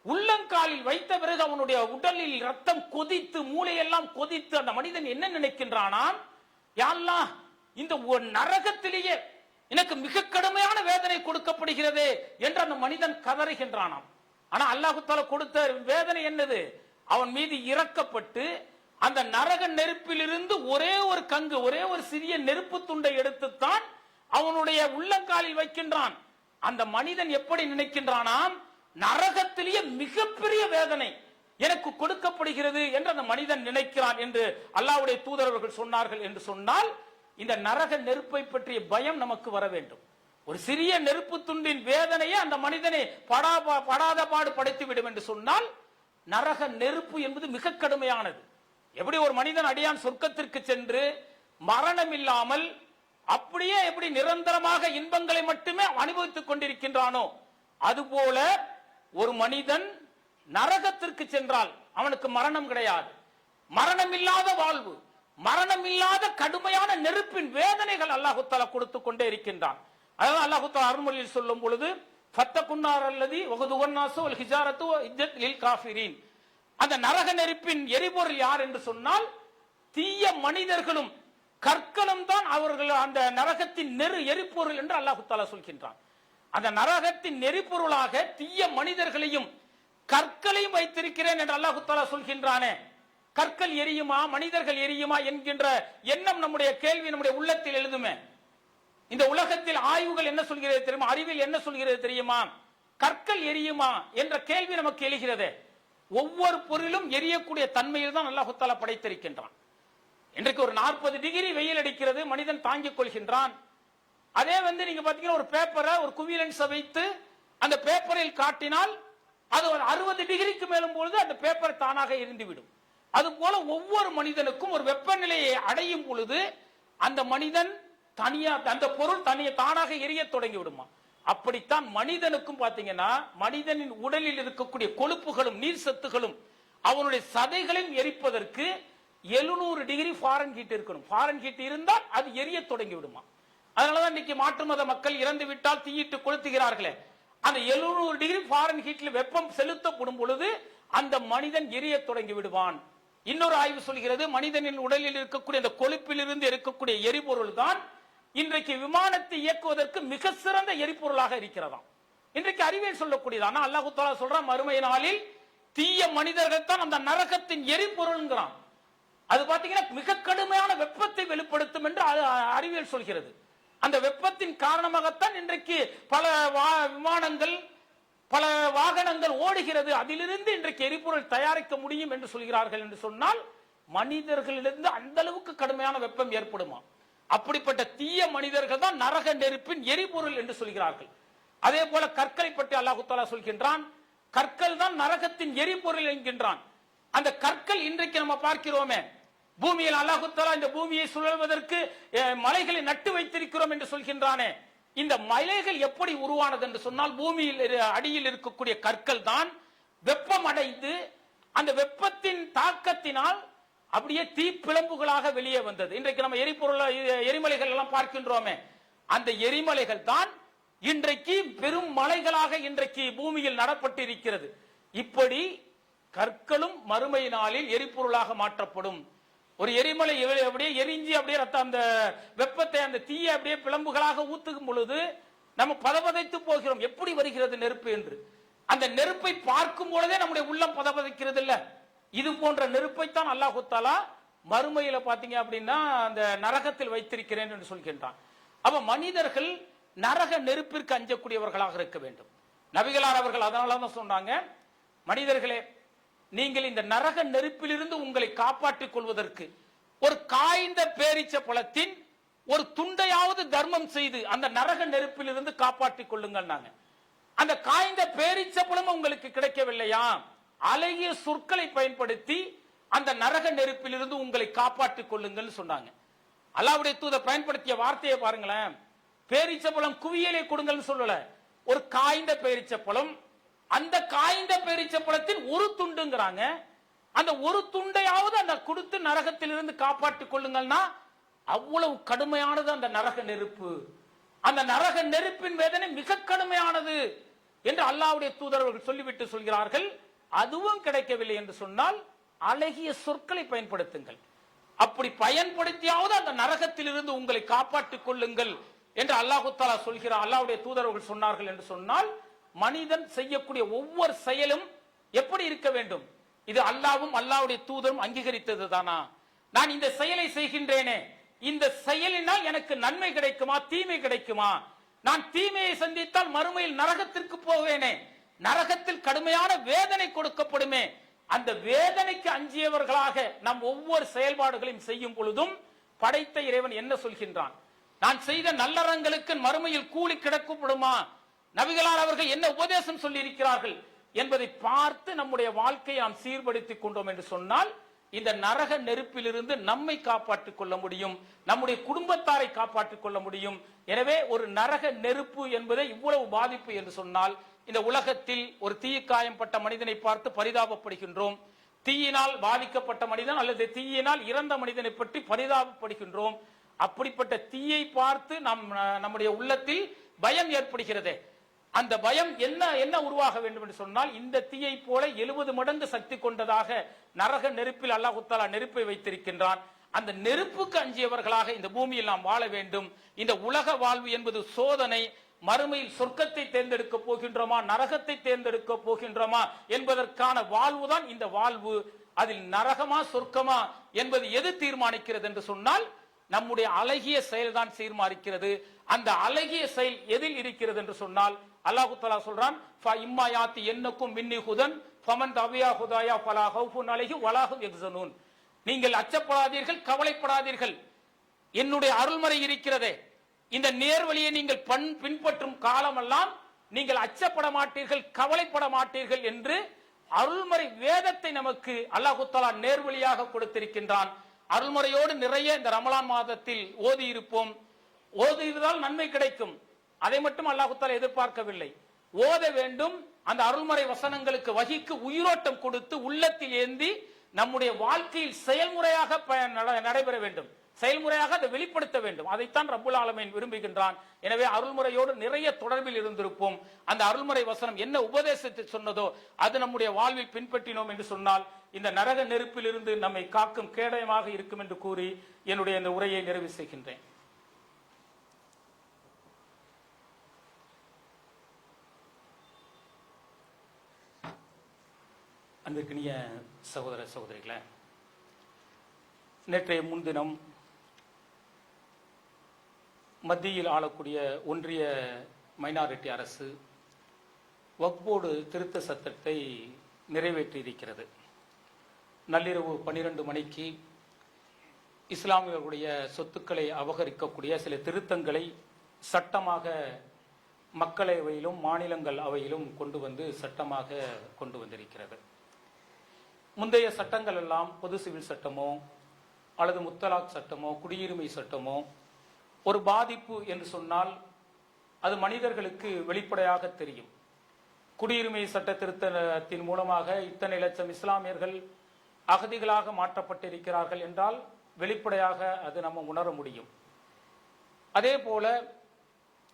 உள்ளங்காலில் வைத்த பிறகு அவனுடைய உடலில் ரத்தம் கொதித்து மூளையெல்லாம் கொதித்து அந்த மனிதன் என்ன நினைக்கின்றானாம்? யா அல்லாஹ், இந்த நரகத்திலேயே எனக்கு மிக கடுமையான வேதனை கொடுக்கப்படுகிறது என்று அந்த மனிதன் கதறுகின்றானாம். ஆனா அல்லாஹ் தஆலா கொடுத்த வேதனை என்னது? அவன் மீது இறக்கப்பட்டு அந்த நரக நெருப்பிலிருந்து ஒரே ஒரு கங்கு, ஒரே ஒரு சிறிய நெருப்பு துண்டை எடுத்துத்தான் அவனுடைய உள்ளங்காலில் வைக்கின்றான். அந்த மனிதன் எப்படி நினைக்கின்றானாம்? நரகத்திலேயே மிகப்பெரிய வேதனை, எனக்கு கொடுக்கப்படுகிறது என்று அந்த மனிதன் நினைக்கிறான் என்று அல்லாஹ்வுடைய தூதரவர்கள் சொன்னார்கள் என்று சொன்னால், இந்த நரக நெருப்பை பற்றிய பயம் நமக்கு வர வேண்டும். ஒரு சிறிய நெருப்பு துண்டின் வேதனையை அந்த மனிதனை படாத பாடு படைத்து விடும் என்று சொன்னால், நரக நெருப்பு என்பது மிக கடுமையானது. எப்படி ஒரு மனிதன் அடியான் சொர்க்கத்திற்கு சென்று மரணம் இல்லாமல் அப்படியே எப்படி நிரந்தரமாக இன்பங்களை மட்டுமே அனுபவித்துக் கொண்டிருக்கின்றானோ, அதுபோல ஒரு மனிதன் நரகத்திற்கு சென்றால் அவனுக்கு மரணம் கிடையாது. மரணம் இல்லாத வாழ்வு, மரணம் இல்லாத கடுமையான நெருப்பின் வேதனைகள் அல்லாஹு தஆலா கொடுத்து கொண்டே இருக்கின்றான். அதாவது அல்லாஹு தஆலா அருள்மொழியில் சொல்லும் பொழுது, ஃபத்தகுன்னார் அல்லதி வகுதுவன்னாசு வல் ஹிஜாரத்து இஜ்ஜத் லில் காஃபிரீன், அந்த நரக நெருப்பின் எரிபொருள் யார் என்று சொன்னால் தீய மனிதர்களும் கற்களும் தான் அவர்கள் அந்த நரகத்தின் எரிபொருள் என்று அல்லாஹு தஆலா சொல்கின்றான். அந்த நரகத்தின் நெறிப்பொருளாக தீய மனிதர்களையும் கற்களையும் வைத்திருக்கிறேன் என்று அல்லாஹு தஆலா சொல்கின்றானே, கற்கள் எரியுமா மனிதர்கள் எரியுமா என்கின்ற எண்ணம் நம்முடைய கேள்வி நம்முடைய உள்ளத்தில் எழுதுமே. இந்த உலகத்தில் ஆய்வுகள் என்ன சொல்கிறது தெரியுமா, அறிவியல் என்ன சொல்கிறது தெரியுமா, கற்கள் எரியுமா என்ற கேள்வி நமக்கு எழுகிறது. ஒவ்வொரு பொருளும் எரியக்கூடிய தன்மையில் தான் அல்லாஹு தஆலா படைத்திருக்கின்றான். இன்றைக்கு ஒரு 40 டிகிரி வெயில் அடிக்கிறது, மனிதன் தாங்கிக் கொள்கின்றான். அதே நீங்க பாத்தீங்கன்னா ஒரு பேப்பரை ஒரு குவிலன்ஸை வைத்து அந்த பேப்பரில் காட்டினால் அது ஒரு 60 டிகிரிக்கு மேலும் பொழுது அந்த பேப்பர் தானாக எரிந்துவிடும். அது போல ஒவ்வொரு மனிதனுக்கும் ஒரு வெப்பநிலையை அடையும் பொழுது அந்த மனிதன் தனியா அந்த பொருள் தானாக எரிய தொடங்கி விடுமா. அப்படித்தான் மனிதனுக்கும் பாத்தீங்கன்னா மனிதனின் உடலில் இருக்கக்கூடிய கொழுப்புகளும் நீர் சத்துகளும் அவனுடைய சதைகளையும் எரிப்பதற்கு 700 டிகிரி ஃபாரன்ஹீட் இருக்கணும். ஃபாரன்ஹீட் இருந்தால் அது எரிய தொடங்கி விடுமா. அதனாலதான் இன்னைக்கு மாற்று மத மக்கள் இறந்து விட்டால் தீயிட்டு கொளுத்துகிறார்களே, அந்த 700 டிகிரி ஃபாரன்ஹீட்ல வெப்பம் செலுத்தப்படும் பொழுது அந்த மனிதன் எரிய தொடங்கி விடுவான். இன்னொரு ஆய்வு சொல்கிறது, மனிதனின் உடலில் இருக்கக்கூடிய அந்த கொழுப்பில் இருந்து இருக்கக்கூடிய எரிபொருள் தான் இன்றைக்கு விமானத்தை இயக்குவதற்கு மிக சிறந்த எரிபொருளாக இருக்கிறதாம். இன்றைக்கு அறிவியல் சொல்லக்கூடியதான். அல்லாஹ் தஆலா சொல்றான், மறுமை நாளில் தீய மனிதர்கள் தான் அந்த நரகத்தின் எரிபொருள்ங்கிறான். அது பாத்தீங்கன்னா மிக கடுமையான வெப்பத்தை வெளிப்படுத்தும் என்று அறிவியல் சொல்கிறது. அந்த வெப்பத்தின் காரணமாகத்தான் இன்றைக்கு பல விமானங்கள் பல வாகனங்கள் ஓடுகிறது. அதிலிருந்து இன்றைக்கு எரிபொருள் தயாரிக்க முடியும் என்று சொல்கிறார்கள். என்று சொன்னால் மனிதர்களிலிருந்து அந்த அளவுக்கு கடுமையான வெப்பம் ஏற்படுமா. அப்படிப்பட்ட தீய மனிதர்கள் தான் நரக நெருப்பின் எரிபொருள் என்று சொல்கிறார்கள். அதே போல கற்களை பற்றி அல்லாஹ் தஆலா சொல்கின்றான், கற்கள் தான் நரகத்தின் எரிபொருள் என்கின்றான். அந்த கற்கள் இன்றைக்கு நம்ம பார்க்கிறோமே, பூமியில் அல்லாஹ் தஆலா இந்த பூமியை சுழல்வதற்கு மலைகளை நட்டு வைத்திருக்கிறோம் என்று சொல்கின்றானே, இந்த மலைகள் எப்படி உருவானது என்று சொன்னால் பூமியில் அடியில் இருக்கக்கூடிய கற்கள் தான் வெப்பம் அடைந்து அந்த வெப்பத்தின் தாக்கத்தினால் அப்படியே தீப்பிழம்புகளாக வெளியே வந்தது. இன்றைக்கு நம்ம எரிமலைகள் எல்லாம் பார்க்கின்றோமே, அந்த எரிமலைகள் தான் இன்றைக்கு பெரும் மலைகளாக இன்றைக்கு பூமியில் நடப்பட்டு இருக்கிறது. இப்படி கற்களும் மறுமை நாளில் எரிபொருளாக மாற்றப்படும். ஒரு எரிமலை அப்படியே எரிஞ்சி அப்படியே அந்த வெப்பத்தை அந்த தீயை அப்படியே பிளம்புகளாக ஊத்துக்கும் பொழுது நம்ம பதபதைத்து போகிறோம். எப்படி வருகிறது நெருப்பு என்று. அந்த நெருப்பை பார்க்கும் பொழுதே நம்முடைய உள்ளம் பதபதைக்கிறது இல்ல. இது போன்ற நெருப்பை தான் அல்லாஹ் தஆலா மறுமையில பாத்தீங்க அப்படின்னா அந்த நரகத்தில் வைத்திருக்கிறேன் என்று சொல்கின்றான். அப்ப மனிதர்கள் நரக நெருப்பிற்கு அஞ்சக்கூடியவர்களாக இருக்க வேண்டும். நபிகளார் அவர்கள் அதனாலதான் சொன்னாங்க, மனிதர்களே நீங்கள் இந்த நரக நெருப்பிலிருந்து உங்களை காப்பாற்றிக் கொள்வதற்கு ஒரு காய்ந்த பேரீச்ச பழத்தின் ஒரு துண்டையாவது தர்மம் செய்து அந்த நரக நெருப்பிலிருந்து காப்பாற்றிக் கொள்ளுங்கள். அந்த காய்ந்த பேரீச்ச பழம் உங்களுக்கு கிடைக்கவில்லையா, அழகிய சொற்களை பயன்படுத்தி அந்த நரக நெருப்பிலிருந்து உங்களை காப்பாற்றிக் கொள்ளுங்கள் சொன்னாங்க. அல்லாஹ்வுடைய தூதர் பயன்படுத்திய வார்த்தையை பாருங்களேன். பேரீச்ச பழம் குவியலை கொடுங்கள்னு சொல்லல, ஒரு காய்ந்த பேரீச்ச பழம், அந்த காய்ந்த பேரீச்ச பழத்தின் ஒரு துண்டுங்கிறாங்க. அந்த ஒரு துண்டையாவது அந்த கொடுத்து நரகத்திலிருந்து காப்பாற்றிக் கொள்ளுங்கள்னா அவ்வளவு கடுமையானது அந்த நரக நெருப்பு. அந்த நரக நெருப்பின் வேதனை மிக கடுமையானது என்று அல்லாஹ்வுடைய தூதர்கள் சொல்லிவிட்டு சொல்கிறார்கள். அதுவும் கிடைக்கவில்லை என்று சொன்னால் அழகிய சொற்களை பயன்படுத்துங்கள். அப்படி பயன்படுத்தியாவது அந்த நரகத்திலிருந்து உங்களை காப்பாற்றிக் கொள்ளுங்கள் என்று அல்லாஹ் தஆலா சொல்கிறார். அல்லாஹ்வுடைய தூதர்கள் சொன்னார்கள் என்று சொன்னால் மனிதன் செய்யக்கூடிய ஒவ்வொரு செயலும் எப்படி இருக்க வேண்டும்? இது அல்லாஹ்வும் அல்லாஹ்வுடைய தூதரும் அங்கீகரித்தது தானா? நான் இந்த செயலை செய்கின்றேனே, இந்த செயலினால் எனக்கு நன்மை கிடைக்குமா தீமை கிடைக்குமா? நான் தீமையை சந்தித்தால் மறுமையில் நரகத்திற்கு போவேனே, நரகத்தில் கடுமையான வேதனை கொடுக்கப்படுமே, அந்த வேதனைக்கு அஞ்சியவர்களாக நம் ஒவ்வொரு செயல்பாடுகளையும் செய்யும் பொழுதும் படைத்த இறைவன் என்ன சொல்கின்றான்? நான் செய்த நல்லறங்களுக்கு மறுமையில் கூலி கிடைக்கப்படுமா? நபிகளார் அவர்கள் என்ன உபதேசம் சொல்லி இருக்கிறார்கள் என்பதை பார்த்து நம்முடைய வாழ்க்கையை நாம் சீர்படுத்திக் கொண்டோம் என்று சொன்னால் இந்த நரக நெருப்பிலிருந்து நம்மை காப்பாற்றிக் கொள்ள முடியும், நம்முடைய குடும்பத்தாரை காப்பாற்றிக் கொள்ள முடியும். எனவே ஒரு நரக நெருப்பு என்பதை இவ்வளவு பாதிப்பு என்று சொன்னால், இந்த உலகத்தில் ஒரு தீக்காயம் பட்ட மனிதனை பார்த்து பரிதாபப்படுகின்றோம், தீயினால் பாதிக்கப்பட்ட மனிதன் அல்லது தீயினால் இறந்த மனிதனை பற்றி பரிதாபப்படுகின்றோம். அப்படிப்பட்ட தீயை பார்த்து நம்முடைய உள்ளத்தில் பயம் ஏற்படுகிறது. அந்த பயம் என்ன உருவாக வேண்டும் என்று சொன்னால், இந்த தீயை போல 70 மடங்கு சக்தி கொண்டதாக நரக நெருப்பில் அல்லாஹ் தஆலா நெருப்பை வைத்திருக்கின்றான். அந்த நெருப்புக்கு அஞ்சியவர்களாக இந்த பூமியில் நாம் வாழ வேண்டும். இந்த உலக வாழ்வு என்பது சோதனை. மறுமையில் சொர்க்கத்தை தேர்ந்தெடுக்க போகின்றோமா, நரகத்தை தேர்ந்தெடுக்க போகின்றோமா என்பதற்கான வாழ்வுதான் இந்த வாழ்வு. அதில் நரகமா சொர்க்கமா என்பது எது தீர்மானிக்கிறது என்று சொன்னால், நம்முடைய அழகிய செயல்தான் தீர்மானிக்கிறது. அந்த அழகிய செயல் எதில் இருக்கிறது என்று சொன்னால், அல்லாஹ் தஆலா சொல்றான், இம்மா யாத்தி என்னக்கும் மின்னி ஹுதன் ஃபமன் தபியா ஹுதாயா ஃபலா ஹவுஃபுன் அலைஹி வலா ஹும் யஹ்ஸனூன். நீங்கள் அச்சப்படாதீர்கள், கவலைப்படாதீர்கள், என்னுடைய அருள்மறை இருக்கிறதே, இந்த நேர்வழியை நீங்கள் பின்பற்றும் காலமெல்லாம் நீங்கள் அச்சப்பட மாட்டீர்கள், கவலைப்பட மாட்டீர்கள் என்று அருள்மறை வேதத்தை நமக்கு அல்லாஹ் தஆலா நேர்வழியாக கொடுத்திருக்கின்றான். அருள்முறையோடு நிறைய இந்த ரமலான் மாதத்தில் ஓதி இருப்போம். ஓதுவதால் நன்மை கிடைக்கும், அதை மட்டும் அல்லாஹ் தஆலா எதிர்பார்க்கவில்லை. ஓத வேண்டும், அந்த அருள்முறை வசனங்களுக்கு வகிக்கு உயிரோட்டம் கொடுத்து உள்ளத்தில் ஏந்தி நம்முடைய வாழ்க்கையில் செயல்முறையாக நடைபெற வேண்டும், செயல்முறையாக அதை வெளிப்படுத்த வேண்டும். அதைத்தான் ரப்புல் ஆலமீன் விரும்புகின்றான். எனவே அருள்முறையோடு நிறைய தொடர்பில் இருந்திருப்போம். அந்த அருள்முறை வசனம் என்ன உபதேசத்தை சொன்னதோ அது நம்முடைய வாழ்வில் பின்பற்றினோம் என்று சொன்னால் இந்த நரக நெருப்பில் இருந்து நம்மை காக்கும் கேடயமாக இருக்கும் என்று கூறி என்னுடைய இந்த உரையை நிறைவு செய்கின்றேன். அன்பிற்கினிய சகோதர சகோதரிகளே, நேற்றைய முன்தினம் மத்தியில் ஆளக்கூடிய ஒன்றிய மைனாரிட்டி அரசு வக்ஃப் போர்டு திருத்த சட்டத்தை நிறைவேற்றி இருக்கிறது. நள்ளிரவு 12 மணிக்கு இஸ்லாமியர்களுடைய சொத்துக்களை அபகரிக்கக்கூடிய சில திருத்தங்களை சட்டமாக மக்களவையிலும் மாநிலங்கள் அவையிலும் கொண்டு வந்து சட்டமாக கொண்டு வந்திருக்கிறது. முந்தைய சட்டங்கள் எல்லாம் பொது சிவில் சட்டமோ அல்லது முத்தலாக் சட்டமோ குடியுரிமை சட்டமோ ஒரு பாதிப்பு என்று சொன்னால் அது மனிதர்களுக்கு வெளிப்படையாக தெரியும். குடியுரிமை சட்ட திருத்தத்தின் மூலமாக இத்தனை லட்சம் இஸ்லாமியர்கள் அகதிகளாக மாற்றப்பட்டிருக்கிறார்கள் என்றால் வெளிப்படையாக அது நம்ம உணர முடியும். அதே போல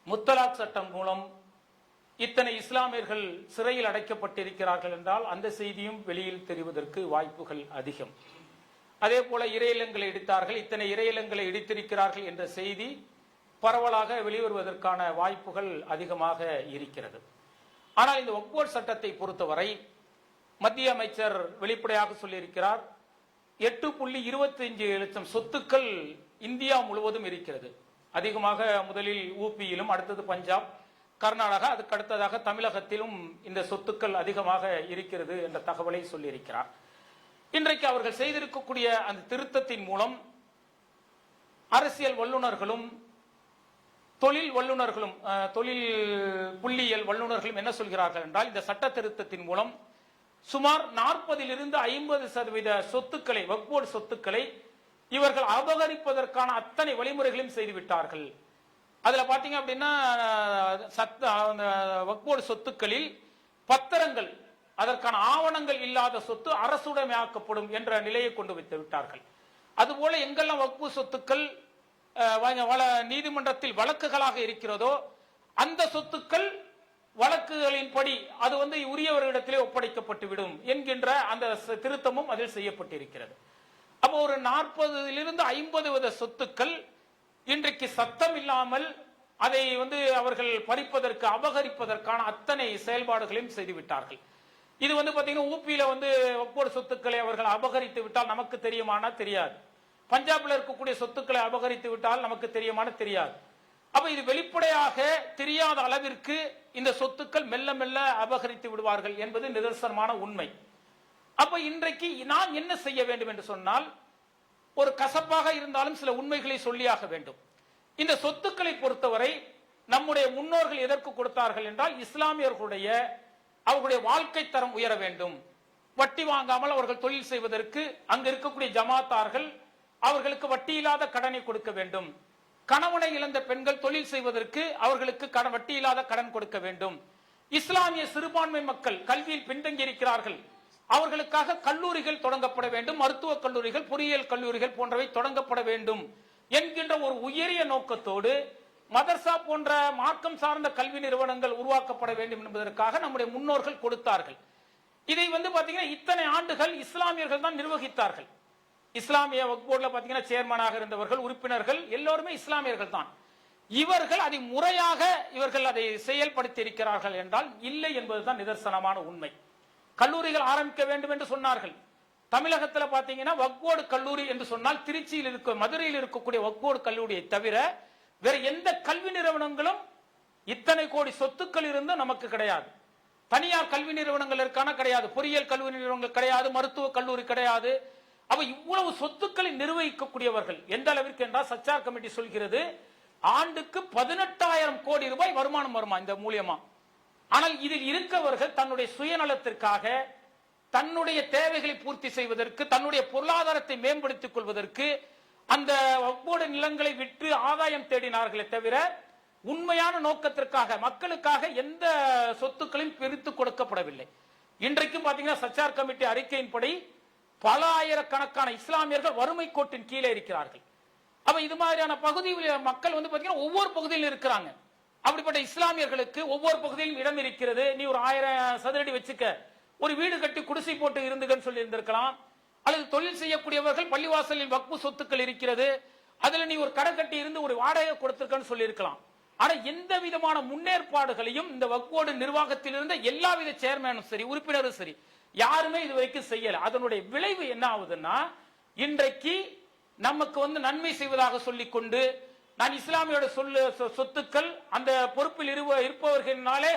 முத்தலாக் சட்டம் மூலம் இத்தனை இஸ்லாமியர்கள் சிறையில் அடைக்கப்பட்டிருக்கிறார்கள் என்றால் அந்த செய்தியும் வெளியில் தெரிவதற்கு வாய்ப்புகள் அதிகம். அதே போல இறையிலங்களை இடித்தார்கள், இத்தனை இறையிலங்களை இடித்திருக்கிறார்கள் என்ற செய்தி பரவலாக வெளிவருவதற்கான வாய்ப்புகள் அதிகமாக இருக்கிறது. ஆனால் இந்த வக்ஃப் போர்டு சட்டத்தை பொறுத்தவரை மத்திய அமைச்சர் வெளிப்படையாக சொல்லியிருக்கிறார், 8.25 லட்சம் சொத்துக்கள் இந்தியா முழுவதும் இருக்கிறது. அதிகமாக முதலில் ஊபியிலும், அடுத்தது பஞ்சாப், கர்நாடகா, அதுக்கு அடுத்ததாக தமிழகத்திலும் இந்த சொத்துக்கள் அதிகமாக இருக்கிறது என்ற தகவலை சொல்லியிருக்கிறார். இன்றைக்கு அவர்கள் செய்திருக்கக்கூடிய அந்த திருத்தத்தின் மூலம் அரசியல் வல்லுநர்களும் தொழில் வல்லுநர்களும் தொழில் புள்ளியியல் வல்லுநர்களும் என்ன சொல்கிறார்கள் என்றால், இந்த சட்ட திருத்தத்தின் மூலம் சுமார் 40% 50% சொத்துக்களை, வக்ஃப் போர்டு சொத்துக்களை இவர்கள் அபகரிப்பதற்கான அத்தனை வழிமுறைகளையும் செய்துவிட்டார்கள். அதுல பாத்தீங்க அப்படின்னா வக்ஃப் போர்டு சொத்துக்களில் பத்திரங்கள், அதற்கான ஆவணங்கள் இல்லாத சொத்து அரசுடைமையாக்கப்படும் என்ற நிலையை கொண்டு வைத்து விட்டார்கள். அதுபோல எங்கெல்லாம் வக்ஃப் சொத்துக்கள் நீதிமன்றத்தில் வழக்குகளாக இருக்கிறதோ அந்த சொத்துக்கள் வழக்குகளின்படி அது உரியவர்களிடத்திலே ஒப்படைக்கப்பட்டுவிடும் என்கின்ற அந்த திருத்தமும் அதில் செய்யப்பட்டிருக்கிறது. அப்போ ஒரு 40% 50% சொத்துக்கள் இன்றைக்கு சத்தம் இல்லாமல் அதை அவர்கள் பறிப்பதற்கு அபகரிப்பதற்கான அத்தனை செயல்பாடுகளையும் செய்துவிட்டார்கள். இது பாத்தீங்கன்னா ஊபியில வக்ஃப் போர்டு சொத்துக்களை அவர்கள் அபகரித்து விட்டால் நமக்கு தெரியுமானா தெரியாது. பஞ்சாப்ல இருக்கக்கூடிய சொத்துக்களை அபகரித்து விட்டால் நமக்கு தெரியுமான தெரியாது. அப்ப இது வெளிப்படையாக தெரியாத அளவிற்கு இந்த சொத்துக்கள் மெல்ல மெல்ல அபகரித்து விடுவார்கள் என்பது நிதர்சனமான உண்மை. அப்ப இன்றைக்கு நாம் என்ன செய்ய வேண்டும் என்று சொன்னால், ஒரு கசப்பாக இருந்தாலும் சில உண்மைகளை சொல்லியாக வேண்டும். இந்த சொத்துக்களை பொறுத்தவரை நம்முடைய முன்னோர்கள் எதற்கு கொடுத்தார்கள் என்றால், இஸ்லாமியர்களுடைய அவர்களுடைய வாழ்க்கை தரம் உயர வேண்டும், வட்டி வாங்காமல் அவர்கள் தொழில் செய்வதற்கு அங்கு இருக்கக்கூடிய ஜமாத்தார்கள் அவர்களுக்கு வட்டி இல்லாத கடனை கொடுக்க வேண்டும், கணவனை இழந்த பெண்கள் தொழில் செய்வதற்கு அவர்களுக்கு வட்டி இல்லாத கடன் கொடுக்க வேண்டும், இஸ்லாமிய சிறுபான்மை மக்கள் கல்வியில் பின்தங்கி இருக்கிறார்கள், அவர்களுக்காக கல்லூரிகள் தொடங்கப்பட வேண்டும், மருத்துவக் கல்லூரிகள், பொறியியல் கல்லூரிகள் போன்றவை தொடங்கப்பட வேண்டும் என்கின்ற ஒரு உயரிய நோக்கத்தோடு மதர்சா போன்ற மார்க்கம் சார்ந்த கல்வி நிறுவனங்கள் உருவாக்கப்பட வேண்டும் என்பதற்காக நம்முடைய முன்னோர்கள் கொடுத்தார்கள். இதை பாத்தீங்கன்னா இத்தனை ஆண்டுகள் இஸ்லாமியர்கள் தான் நிர்வகித்தார்கள். இஸ்லாமிய வக்ஃப் போர்டுல பாத்தீங்கன்னா சேர்மனாக இருந்தவர்கள், உறுப்பினர்கள் எல்லோருமே இஸ்லாமியர்கள் தான். இவர்கள் அதை முறையாக அதை செயல்படுத்தி இருக்கிறார்கள் என்றால் இல்லை என்பதுதான் நிதர்சனமான உண்மை. கல்லூரிகள் ஆரம்பிக்க வேண்டும் என்று சொன்னார்கள். தமிழகத்தில் பாத்தீங்கன்னா வக்ஃப் போர்டு கல்லூரி என்று சொன்னால் திருச்சியில் இருக்க, மதுரையில் இருக்கக்கூடிய வக்ஃப் போர்டு கல்லூரியை தவிர வேற எந்த கல்வி நிறுவனங்களும் இத்தனை கோடி சொத்துக்கள் இருந்தும் நமக்கு கிடையாது. தனியார் கல்வி நிறுவனங்கள் இருக்கான கிடையாது, பொறியியல் கல்வி நிறுவனங்கள் கிடையாது, மருத்துவ கல்லூரி கிடையாது. அப்ப இவ்வளவு சொத்துக்களை நிர்வகிக்கக்கூடியவர்கள் எந்த அளவிற்கு என்றால், சச்சார் கமிட்டி சொல்கிறது ஆண்டுக்கு 18,000 கோடி ரூபாய் வருமானம் வருமா இந்த மூலியமா. ஆனால் இதில் இருக்கவர்கள் தன்னுடைய சுயநலத்திற்காக, தன்னுடைய தேவைகளை பூர்த்தி செய்வதற்கு, தன்னுடைய பொருளாதாரத்தை மேம்படுத்திக் கொள்வதற்கு அந்த வக்ஃப் போர்டு நிலங்களை விற்று ஆதாயம் தேடினார்களே தவிர உண்மையான நோக்கத்திற்காக, மக்களுக்காக எந்த சொத்துக்களையும் பிரித்து கொடுக்கப்படவில்லை. இன்றைக்கும் பாத்தீங்கன்னா சச்சார் கமிட்டி அறிக்கையின்படி பல ஆயிரக்கணக்கான இஸ்லாமியர்கள் வறுமை கோட்டின் கீழே இருக்கிறார்கள். அப்ப இது மாதிரியான பகுதியில் மக்கள் பாத்தீங்கன்னா ஒவ்வொரு பகுதியில் இருக்கிறாங்க. அப்படிப்பட்ட இஸ்லாமியர்களுக்கு ஒவ்வொரு பகுதியிலும் இடம் இருக்கிறது. நீ ஒரு 1000 சதுரடி வச்சுக்க, ஒரு வீடு கட்டி குடிசை போட்டு இருந்துகன்னு சொல்லி இருந்திருக்கலாம். அல்லது தொழில் செய்யக்கூடியவர்கள் பள்ளிவாசலில் வக்ஃபு சொத்துக்கள் இருக்கிறது, அதுல நீ ஒரு கடை கட்டி இருந்து ஒரு வாடகை கொடுத்திருக்கன்னு சொல்லி இருக்கலாம். ஆனா எந்த விதமான முன்னேற்பாடுகளையும் இந்த வக்ஃப் போர்டு நிர்வாகத்தில் இருந்த எல்லா வித சேர்மேனும் சரி, உறுப்பினரும் சரி, யாருமே இதுவரைக்கும் செய்யல. அதனுடைய விளைவு என்ன ஆகுதுன்னா, இன்றைக்கு நமக்கு நன்மை செய்வதாக சொல்லிக் கொண்டு, நான் இஸ்லாமியோட சொத்துக்கள் அந்த பொறுப்பில் இருப்பவர்களினாலே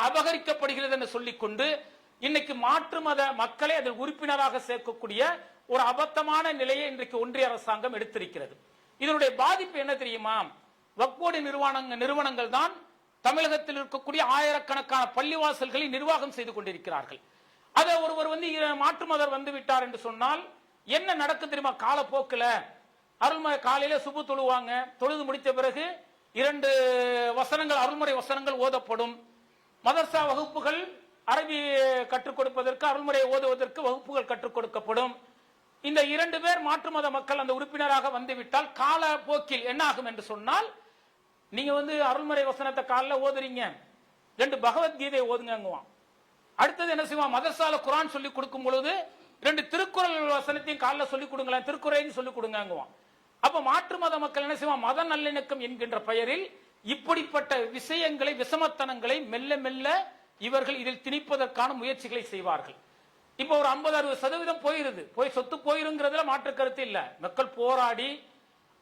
அபகரிக்கப்படுகிறது என்று சொல்லிக்கொண்டு இன்னைக்கு மாற்று மத மக்களை அதில் உறுப்பினராக சேர்க்கக்கூடிய ஒரு அபத்தமான நிலையை இன்றைக்கு ஒன்றிய அரசாங்கம் எடுத்திருக்கிறது. இதனுடைய பாதிப்பு என்ன தெரியுமா? வக்ஃப் போர்டு நிறுவனங்கள் தான் தமிழகத்தில் இருக்கக்கூடிய ஆயிரக்கணக்கான பள்ளிவாசல்களை நிர்வாகம் செய்து கொண்டிருக்கிறார்கள். அதை ஒருவர் மாற்று மதர் வந்து விட்டார் என்று சொன்னால் என்ன நடக்கும் தெரியுமா? காலப்போக்கில் அருள்முறை காலையில சுபு தொழுவாங்க, தொழுது முடித்த பிறகு 2 வசனங்கள் அருள்முறை வசனங்கள் ஓதப்படும். மதர்சா வகுப்புகள் அரபி கற்றுக் கொடுப்பதற்கு, அருள்முறை ஓதுவதற்கு வகுப்புகள் கற்றுக் கொடுக்கப்படும். இந்த 2 பேர் மாற்று மத மக்கள் அந்த உறுப்பினராக வந்துவிட்டால் கால போக்கில் என்ன ஆகும் என்று சொன்னால், நீங்க அருள்முறை வசனத்தை காலைல ஓதுறீங்க, 2 பகவத்கீதை ஓதுங்குவான். அடுத்தது என்ன செய்வான்? மதர்சால குரான் சொல்லி கொடுக்கும் பொழுது 2 திருக்குறள் வசனத்தையும் காலைல சொல்லிக் கொடுங்களேன், திருக்குறையும் சொல்லிக் கொடுங்குவான். அப்ப மாற்று மத மக்கள் என்ன செய்வான்? மத நல்லிணக்கம் என்கின்ற பெயரில் இப்படிப்பட்ட விஷயங்களை, விஷமத்தனங்களை மெல்ல மெல்ல இவர்கள் இதில் திணிப்பதற்கான முயற்சிகளை செய்வார்கள். இப்ப ஒரு 50-60% போய் சொத்து போயிருங்கிறதுல மாற்று கருத்து இல்ல. மக்கள் போராடி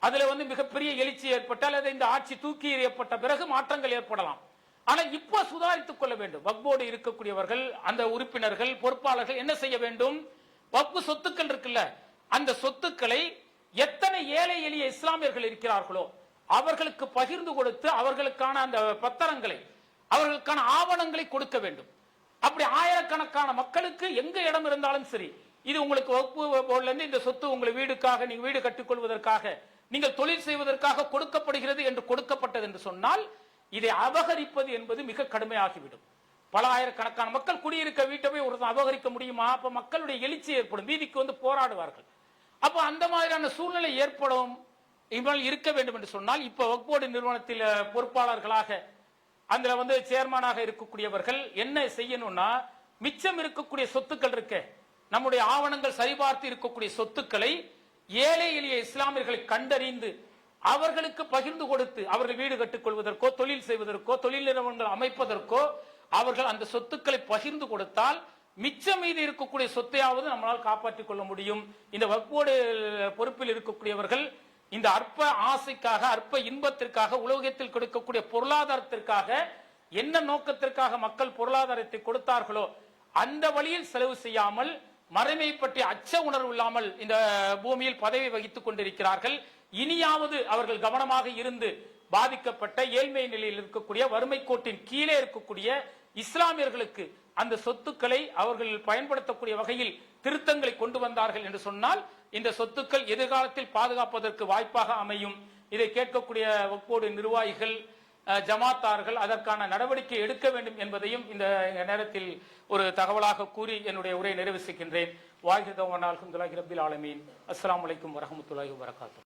அதுல மிகப்பெரிய எழுச்சி ஏற்பட்டால், அதை இந்த ஆட்சி தூக்கி எறியப்பட்ட பிறகு மாற்றங்கள் ஏற்படலாம். ஆனா இப்ப சுதாரித்துக் கொள்ள வேண்டும். வக்ஃப் போர்டு இருக்கக்கூடியவர்கள், அந்த உறுப்பினர்கள், பொறுப்பாளர்கள் என்ன செய்ய வேண்டும்? வக்ஃப் சொத்துக்கள் இருக்குல்ல, அந்த சொத்துக்களை எத்தனை ஏழை எளிய இஸ்லாமியர்கள் இருக்கிறார்களோ அவர்களுக்கு பகிர்ந்து கொடுத்து அவர்களுக்கான அந்த பத்திரங்களை, அவர்களுக்கான ஆவணங்களை கொடுக்க வேண்டும். அப்படி ஆயிரக்கணக்கான மக்களுக்கு எங்க இடம் இருந்தாலும் சரி, இது உங்களுக்கு வக்ஃப் போர்டுல இருந்து இந்த சொத்து உங்களை வீடுக்காக, நீங்க வீடு கட்டிக்கொள்வதற்காக, நீங்கள் தொழில் செய்வதற்காக கொடுக்கப்படுகிறது என்று கொடுக்கப்பட்டது என்று சொன்னால், இதை அபகரிப்பது என்பது மிக கடுமையாகிவிடும். பல ஆயிரக்கணக்கான மக்கள் குடியிருக்க வீட்டை போய் ஒரு அபகரிக்க முடியுமா? அப்ப மக்களுடைய எழுச்சி ஏற்படும், வீதிக்கு போராடுவார்கள். அப்ப அந்த மாதிரியான சூழ்நிலை ஏற்படும் இருக்க வேண்டும் என்று சொன்னால், இப்ப வக்ஃப் போர்டு நிறுவனத்தில் பொறுப்பாளர்களாக அதுல சேர்மனாக இருக்கக்கூடியவர்கள் என்ன செய்யணும்னா, மிச்சம் இருக்கக்கூடிய சொத்துக்கள் இருக்க, நம்முடைய ஆவணங்கள் சரிபார்த்து இருக்கக்கூடிய சொத்துக்களை ஏழை எளிய இஸ்லாமியர்களை கண்டறிந்து அவர்களுக்கு பகிர்ந்து கொடுத்து, அவர்கள் வீடு கட்டிக் கொள்வதற்கோ, தொழில் செய்வதற்கோ, தொழில் நிறுவனங்கள் அமைப்பதற்கோ அவர்கள் அந்த சொத்துக்களை பகிர்ந்து கொடுத்தால் மிச்சம் மீது இருக்கக்கூடிய சொத்தையாவது நம்மளால் காப்பாற்றிக் கொள்ள முடியும். இந்த வக்ஃப் போர்டு பொறுப்பில் இருக்கக்கூடியவர்கள் இந்த அற்ப ஆசைக்காக, அற்ப இன்பத்திற்காக, உலகத்தில் கொடுக்கக்கூடிய பொருளாதாரத்திற்காக, என்ன நோக்கத்திற்காக மக்கள் பொருளாதாரத்தை கொடுத்தார்களோ அந்த வழியில் செலவு செய்யாமல் மறைமை பற்றி அச்ச உணர்வு இல்லாமல் இந்த பூமியில் பதவி வகித்துக் கொண்டிருக்கிறார்கள். இனியாவது அவர்கள் கவனமாக இருந்து பாதிக்கப்பட்ட ஏழ்மை நிலையில் இருக்கக்கூடிய வறுமை கோட்டின் கீழே இருக்கக்கூடிய இஸ்லாமியர்களுக்கு அந்த சொத்துக்களை அவர்கள் பயன்படுத்தக்கூடிய வகையில் திருத்தங்களை கொண்டு வந்தார்கள் என்று சொன்னால் இந்த சொத்துக்கள் எதிர்காலத்தில் பாதுகாப்பதற்கு வாய்ப்பாக அமையும். இதை கேட்கக்கூடிய வக்ஃபோர்டு நிர்வாகிகள், ஜமாத்தார்கள் அதற்கான நடவடிக்கை எடுக்க வேண்டும் என்பதையும் இந்த நேரத்தில் ஒரு தகவலாக கூறி என்னுடைய உரையை நிறைவு செய்கின்றேன். வாஹிதவன் அல்ஹம்துலில்லாஹி ரப்பில் ஆலமீன். அஸ்ஸலாமு அலைக்கும் வரஹ்மத்துல்லாஹி வபரகாத்துஹு.